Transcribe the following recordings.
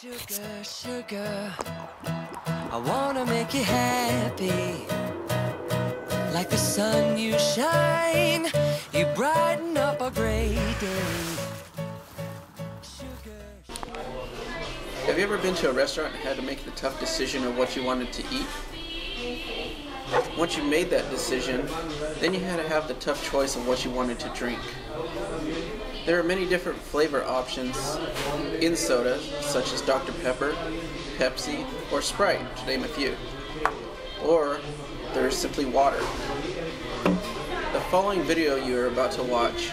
Sugar, sugar, I wanna make you happy. Like the sun you shine, you brighten up a gray day. Sugar. Have you ever been to a restaurant and had to make the tough decision of what you wanted to eat? Once you made that decision, then you had to have the tough choice of what you wanted to drink. There are many different flavor options in soda, such as Dr. Pepper, Pepsi, or Sprite, to name a few. Or there is simply water. The following video you are about to watch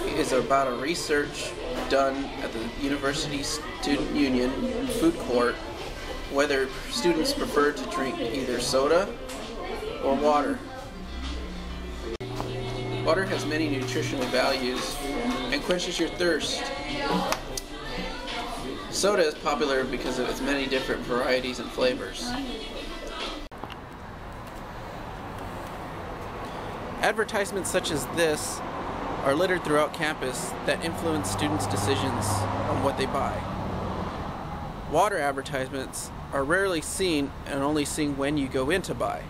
is about a research done at the University Student Union food court, whether students prefer to drink either soda or water. Water has many nutritional values and quenches your thirst. Soda is popular because of its many different varieties and flavors. Advertisements such as this are littered throughout campus that influence students' decisions on what they buy. Water advertisements are rarely seen and only seen when you go in to buy.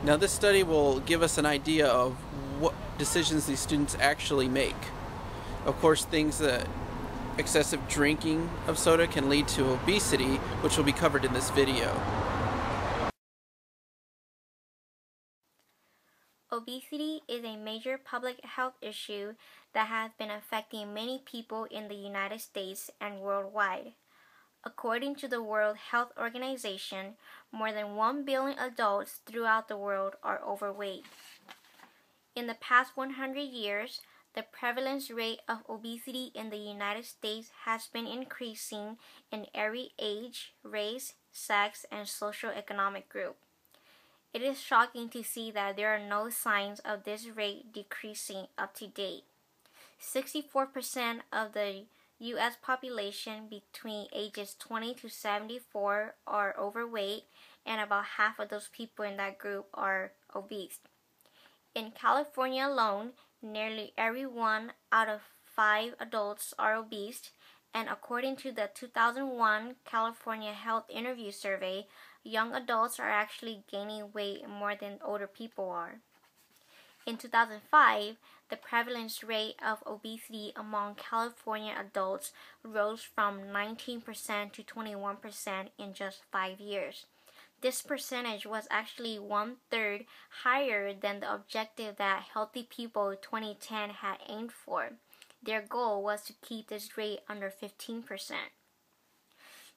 Now this study will give us an idea of what decisions these students actually make. Of course, things that excessive drinking of soda can lead to obesity, which will be covered in this video. Obesity is a major public health issue that has been affecting many people in the United States and worldwide. According to the World Health Organization, more than 1 billion adults throughout the world are overweight. In the past 100 years, the prevalence rate of obesity in the United States has been increasing in every age, race, sex, and socioeconomic group. It is shocking to see that there are no signs of this rate decreasing up to date. 64% of the U.S. population between ages 20 to 74 are overweight, and about half of those people in that group are obese. In California alone, nearly every 1 out of 5 adults are obese, and according to the 2001 California Health Interview Survey, young adults are actually gaining weight more than older people are. In 2005, the prevalence rate of obesity among California adults rose from 19% to 21% in just 5 years. This percentage was actually 1/3 higher than the objective that Healthy People 2010 had aimed for. Their goal was to keep this rate under 15%.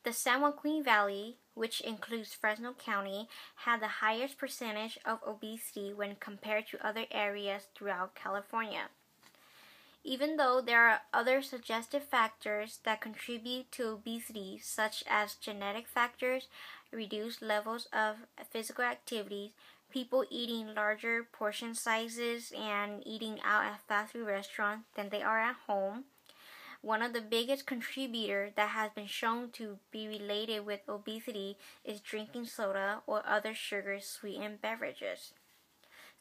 The San Joaquin Valley, which includes Fresno County, had the highest percentage of obesity when compared to other areas throughout California. Even though there are other suggestive factors that contribute to obesity, such as genetic factors, reduced levels of physical activity, people eating larger portion sizes, and eating out at fast food restaurants than they are at home, one of the biggest contributors that has been shown to be related with obesity is drinking soda or other sugar-sweetened beverages.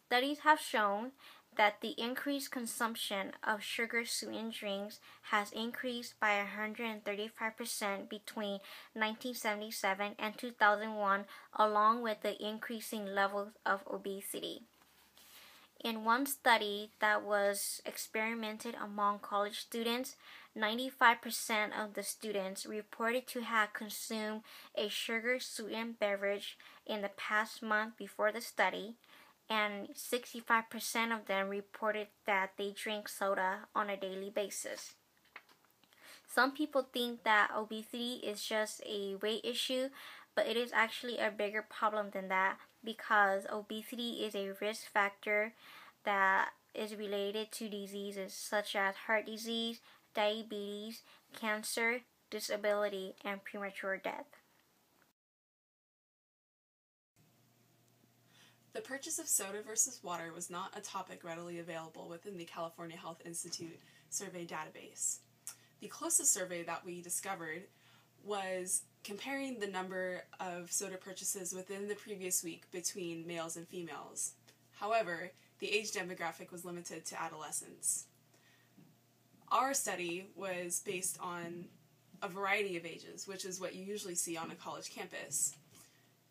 Studies have shown that the increased consumption of sugar-sweetened drinks has increased by 135% between 1977 and 2001, along with the increasing levels of obesity. In one study that was experimented among college students, 95% of the students reported to have consumed a sugar-sweetened beverage in the past month before the study, and 65% of them reported that they drink soda on a daily basis. Some people think that obesity is just a weight issue, but it is actually a bigger problem than that, because obesity is a risk factor that is related to diseases such as heart disease, diabetes, cancer, disability, and premature death. The purchase of soda versus water was not a topic readily available within the California Health Institute survey database. The closest survey that we discovered was comparing the number of soda purchases within the previous week between males and females. However, the age demographic was limited to adolescents. Our study was based on a variety of ages, which is what you usually see on a college campus.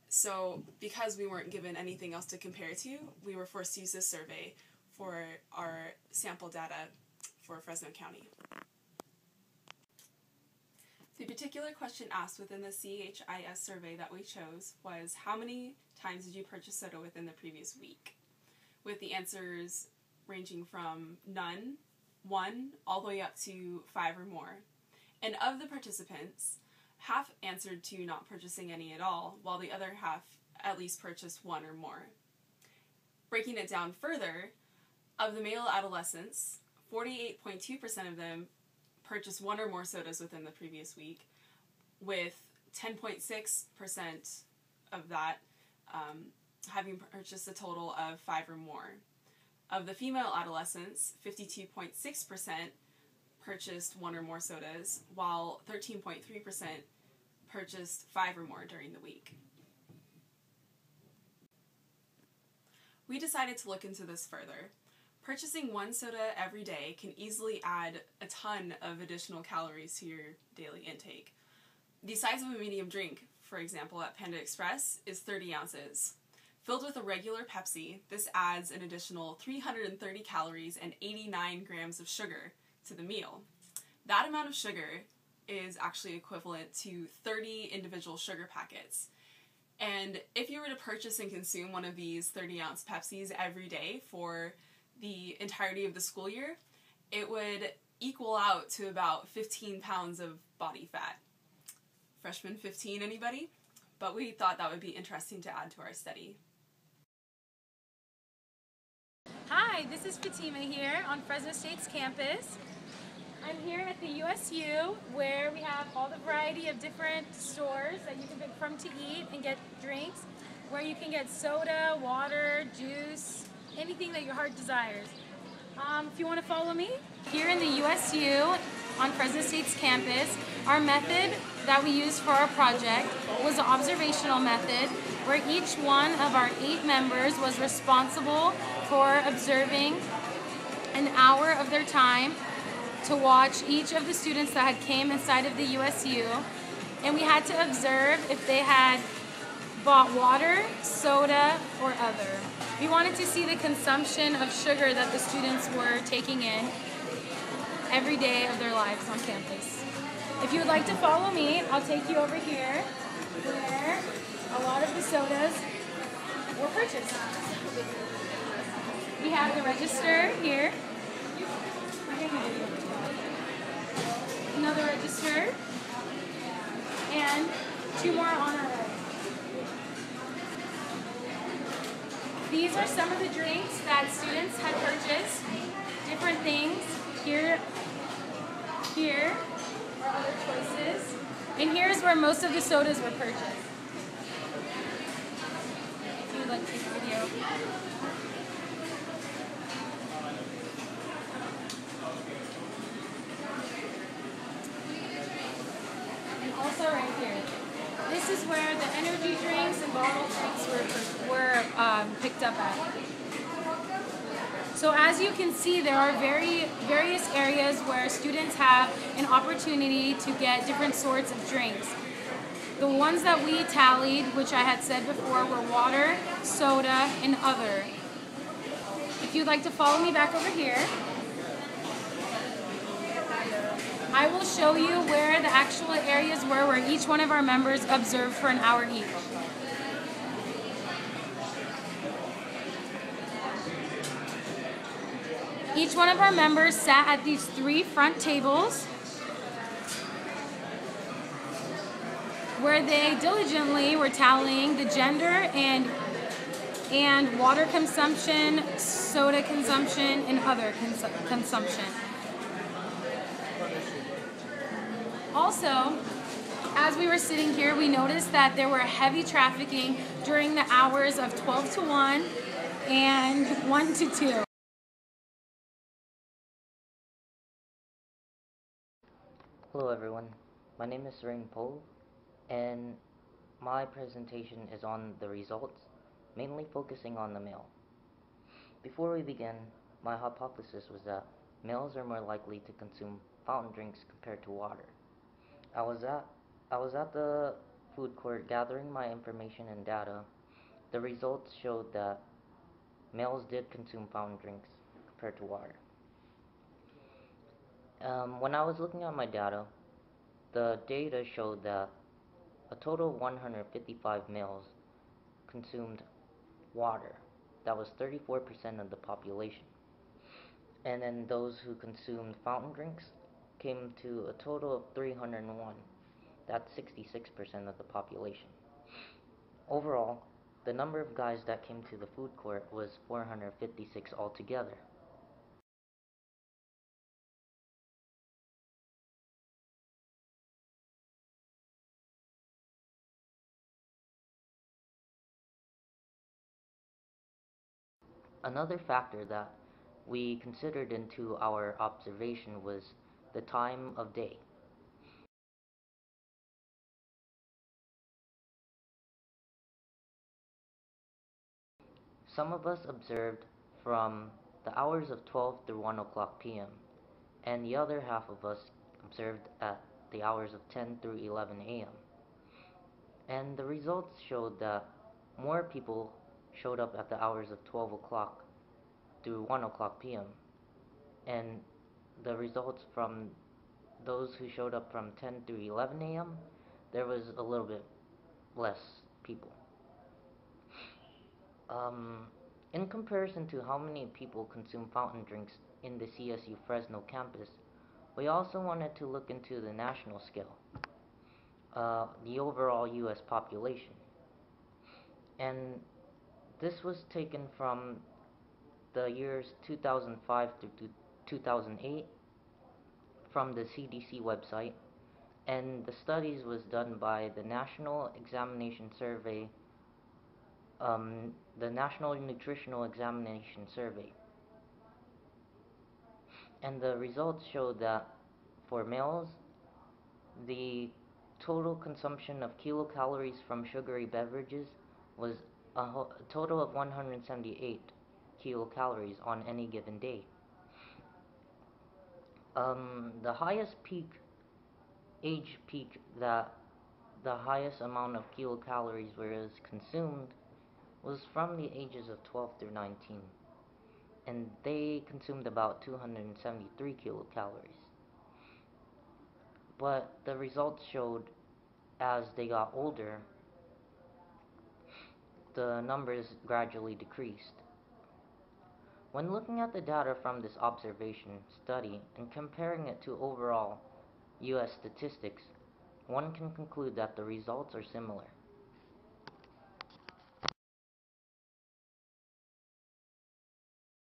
So because we weren't given anything else to compare to, we were forced to use this survey for our sample data for Fresno County. The particular question asked within the CHIS survey that we chose was, how many times did you purchase soda within the previous week? With the answers ranging from none, 1, all the way up to 5 or more. And of the participants, half answered to not purchasing any at all, while the other half at least purchased 1 or more. Breaking it down further, of the male adolescents, 48.2% of them purchased 1 or more sodas within the previous week, with 10.6% of that having purchased a total of 5 or more. Of the female adolescents, 52.6% purchased 1 or more sodas, while 13.3% purchased 5 or more during the week. We decided to look into this further. Purchasing 1 soda every day can easily add a ton of additional calories to your daily intake. The size of a medium drink, for example, at Panda Express is 30 ounces. Filled with a regular Pepsi, this adds an additional 330 calories and 89 grams of sugar to the meal. That amount of sugar is actually equivalent to 30 individual sugar packets. And if you were to purchase and consume one of these 30-ounce Pepsis every day for the entirety of the school year, it would equal out to about 15 pounds of body fat. Freshman 15, anybody? But we thought that would be interesting to add to our study. Hi, this is Fatima here on Fresno State's campus. I'm here at the USU where we have all the variety of different stores that you can pick from to eat and get drinks, where you can get soda, water, juice, anything that your heart desires. If you want to follow me, here in the USU on Fresno State's campus, our method that we used for our project was the observational method, where each one of our 8 members was responsible for observing an hour of their time to watch each of the students that had came inside of the USU, and we had to observe if they had bought water, soda, or other. We wanted to see the consumption of sugar that the students were taking in every day of their lives on campus. If you would like to follow me, I'll take you over here where a lot of the sodas were purchased. We have the register here. Another register. And 2 more on our right. These are some of the drinks that students had purchased. Different things. Here are other choices. And here's where most of the sodas were purchased. If you would like to take a video. And also right here. This is where the energy drinks and bottle drinks were picked up at. So as you can see, there are various areas where students have an opportunity to get different sorts of drinks. The ones that we tallied, which I had said before, were water, soda, and other. If you'd like to follow me back over here, I will show you where the actual areas were where each one of our members observed for an hour each. Each one of our members sat at these 3 front tables where they diligently were tallying the gender and water consumption, soda consumption, and other consumption. Also, as we were sitting here, we noticed that there were heavy trafficking during the hours of 12 to 1 and 1 to 2. Hello everyone, my name is Rain Pol, and my presentation is on the results, mainly focusing on the male. Before we begin, my hypothesis was that males are more likely to consume fountain drinks compared to water. I was at I was at the food court gathering my information and data. The results showed that males did consume fountain drinks compared to water. When I was looking at my data, the data showed that a total of 155 males consumed water. That was 34% of the population. And then those who consumed fountain drinks came to a total of 301. That's 66% of the population. Overall, the number of guys that came to the food court was 456 altogether. Another factor that we considered into our observation was the time of day. Some of us observed from the hours of 12 through 1 o'clock p.m., and the other half of us observed at the hours of 10 through 11 a.m. And the results showed that more people showed up at the hours of 12 o'clock through 1 o'clock p.m. And the results from those who showed up from 10 through 11 a.m., there was a little bit less people. In comparison to how many people consume fountain drinks in the CSU Fresno campus, we also wanted to look into the national scale, the overall U.S. population. And this was taken from the years 2005 through 2008 from the CDC website, and the studies was done by the National Examination Survey, the National Nutritional Examination Survey. And the results showed that for males, the total consumption of kilocalories from sugary beverages was a total of 178 kilocalories on any given day. The highest age peak that the highest amount of kilocalories was consumed was from the ages of 12 through 19, and they consumed about 273 kilocalories. But the results showed as they got older, the numbers gradually decreased. When looking at the data from this observation study and comparing it to overall US statistics, one can conclude that the results are similar.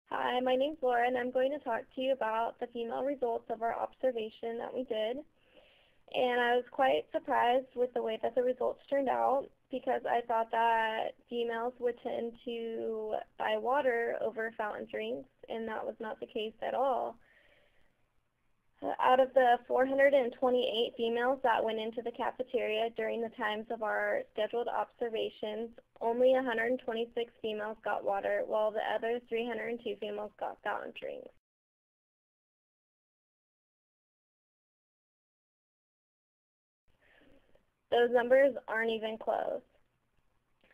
Hi, my name's Laura, and I'm going to talk to you about the female results of our observation that we did. And I was quite surprised with the way that the results turned out, because I thought that females would tend to buy water over fountain drinks, and that was not the case at all. Out of the 428 females that went into the cafeteria during the times of our scheduled observations, only 126 females got water, while the other 302 females got fountain drinks. Those numbers aren't even close.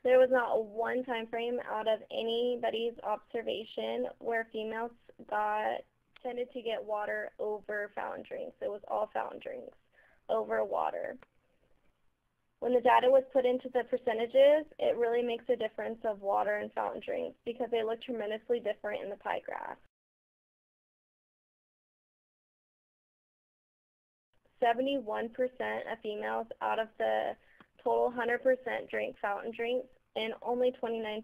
There was not one time frame out of anybody's observation where females tended to get water over fountain drinks. It was all fountain drinks over water. When the data was put into the percentages, it really makes a difference of water and fountain drinks because they look tremendously different in the pie graph. 71% of females out of the total 100% drank fountain drinks, and only 29%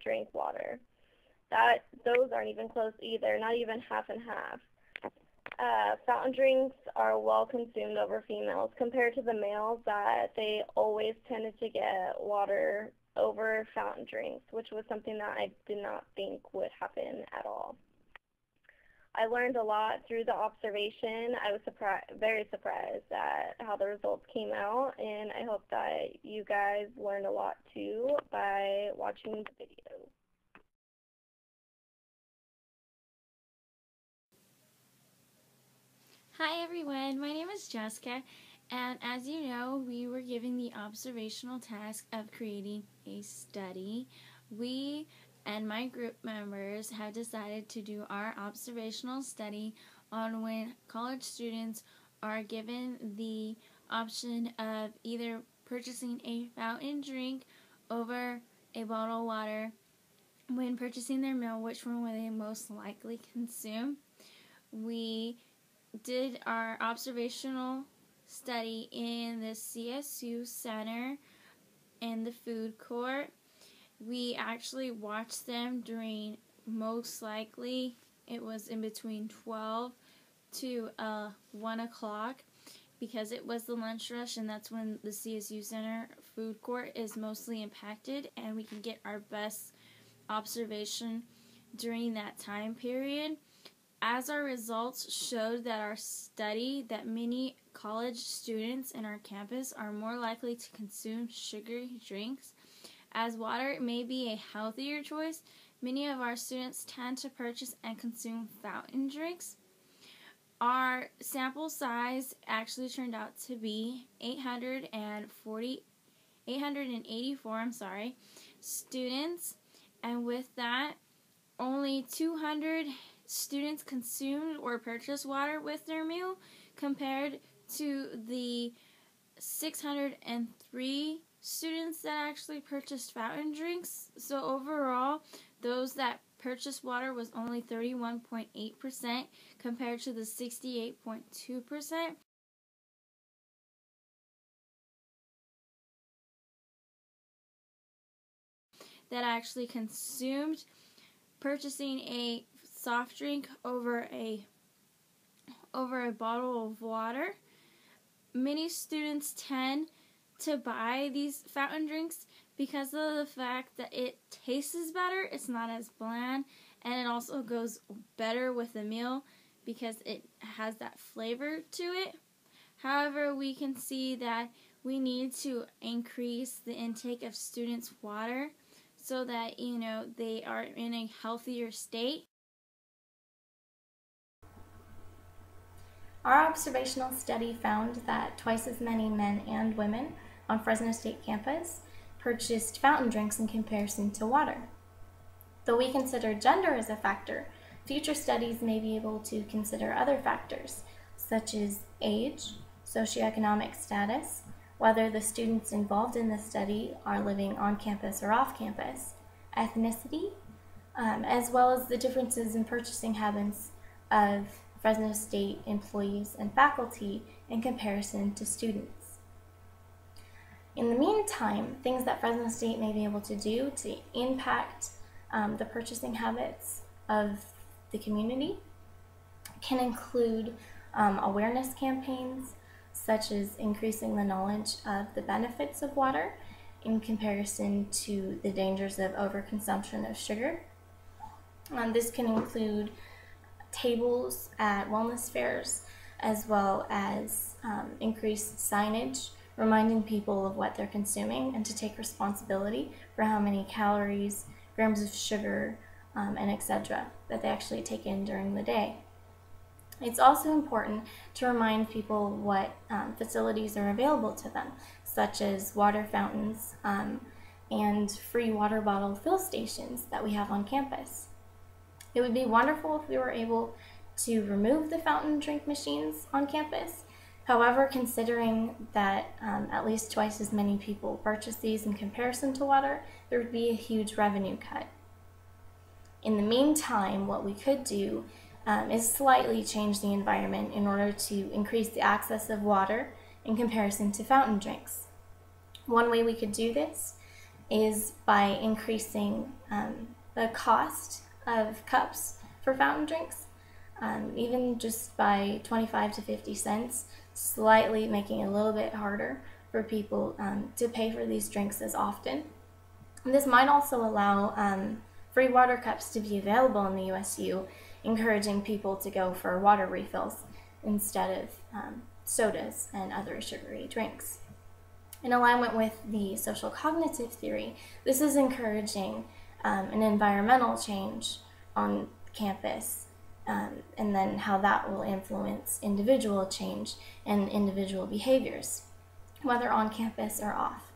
drank water. Those aren't even close either, not even half and half. Fountain drinks are well consumed over females compared to the males that they always tended to get water over fountain drinks, which was something that I did not think would happen at all. I learned a lot through the observation. I was very surprised at how the results came out, and I hope that you guys learned a lot too by watching the video. Hi everyone, my name is Jessica, And as you know, we were given the observational task of creating a study. We and my group members have decided to do our observational study on when college students are given the option of either purchasing a fountain drink over a bottle of water. When purchasing their meal, which one will they most likely consume? We did our observational study in the CSU Center in the food court. We actually watched them during, most likely, it was in between 12 to 1 o'clock, because it was the lunch rush, and that's when the CSU Center food court is mostly impacted, and we can get our best observation during that time period. As our results showed that our study, that many college students in our campus are more likely to consume sugary drinks. As water may be a healthier choice, many of our students tend to purchase and consume fountain drinks. Our sample size actually turned out to be 884 students, and with that, only 200 students consumed or purchased water with their meal, compared to the 603 students that actually purchased fountain drinks. So overall, those that purchased water was only 31.8% compared to the 68.2%. that actually consumed purchasing a soft drink over a bottle of water. Many students tend to buy these fountain drinks because of the fact that it tastes better, it's not as bland, and it also goes better with the meal because it has that flavor to it. However, we can see that we need to increase the intake of students' water so that, they are in a healthier state. Our observational study found that twice as many men and women on Fresno State campus purchased fountain drinks in comparison to water. Though we consider gender as a factor, future studies may be able to consider other factors, such as age, socioeconomic status, whether the students involved in the study are living on campus or off campus, ethnicity, as well as the differences in purchasing habits of Fresno State employees and faculty in comparison to students. In the meantime, things that Fresno State may be able to do to impact the purchasing habits of the community can include awareness campaigns, such as increasing the knowledge of the benefits of water in comparison to the dangers of overconsumption of sugar. This can include tables at wellness fairs, as well as increased signage reminding people of what they're consuming and to take responsibility for how many calories, grams of sugar, and etc. that they actually take in during the day. It's also important to remind people what facilities are available to them, such as water fountains and free water bottle fill stations that we have on campus. It would be wonderful if we were able to remove the fountain drink machines on campus. However, considering that at least twice as many people purchase these in comparison to water, there would be a huge revenue cut. In the meantime, what we could do is slightly change the environment in order to increase the access of water in comparison to fountain drinks. One way we could do this is by increasing the cost of cups for fountain drinks, even just by 25 to 50 cents, slightly making it a little bit harder for people to pay for these drinks as often. And this might also allow free water cups to be available in the USU, encouraging people to go for water refills instead of sodas and other sugary drinks. In alignment with the social cognitive theory, this is encouraging an environmental change on campus and then how that will influence individual change and individual behaviors, whether on campus or off.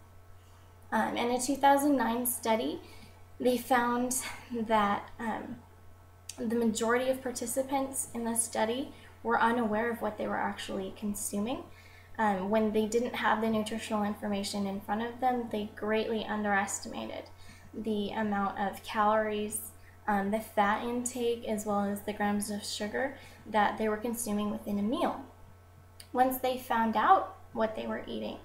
In a 2009 study, they found that the majority of participants in the study were unaware of what they were actually consuming. When they didn't have the nutritional information in front of them, they greatly underestimated the amount of calories, the fat intake, as well as the grams of sugar that they were consuming within a meal. Once they found out what they were eating,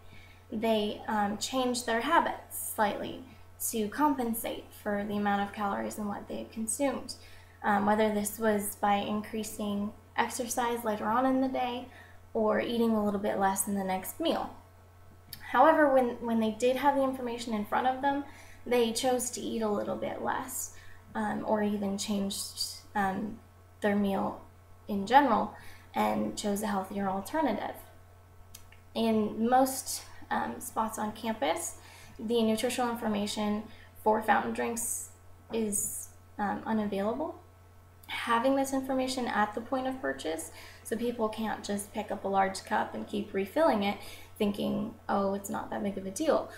they changed their habits slightly to compensate for the amount of calories and what they had consumed. Whether this was by increasing exercise later on in the day or eating a little bit less in the next meal. However, when they did have the information in front of them, they chose to eat a little bit less, or even changed their meal in general and chose a healthier alternative. In most spots on campus, the nutritional information for fountain drinks is unavailable. Having this information at the point of purchase, so people can't just pick up a large cup and keep refilling it thinking, oh, it's not that big of a deal.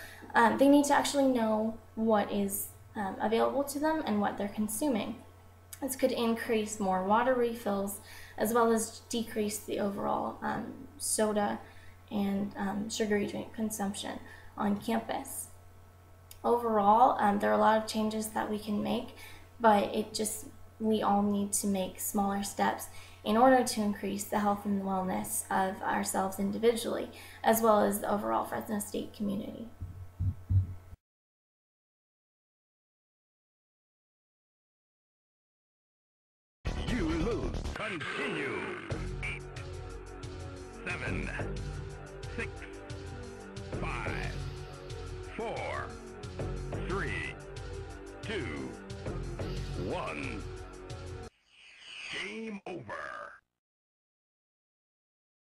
They need to actually know what is available to them and what they're consuming. This could increase more water refills as well as decrease the overall soda and sugary drink consumption on campus. Overall, there are a lot of changes that we can make, but we all need to make smaller steps in order to increase the health and wellness of ourselves individually, as well as the overall Fresno State community. You lose. Continue. 8, 7, 6, 5, 4, 3, 2, 1. Game over.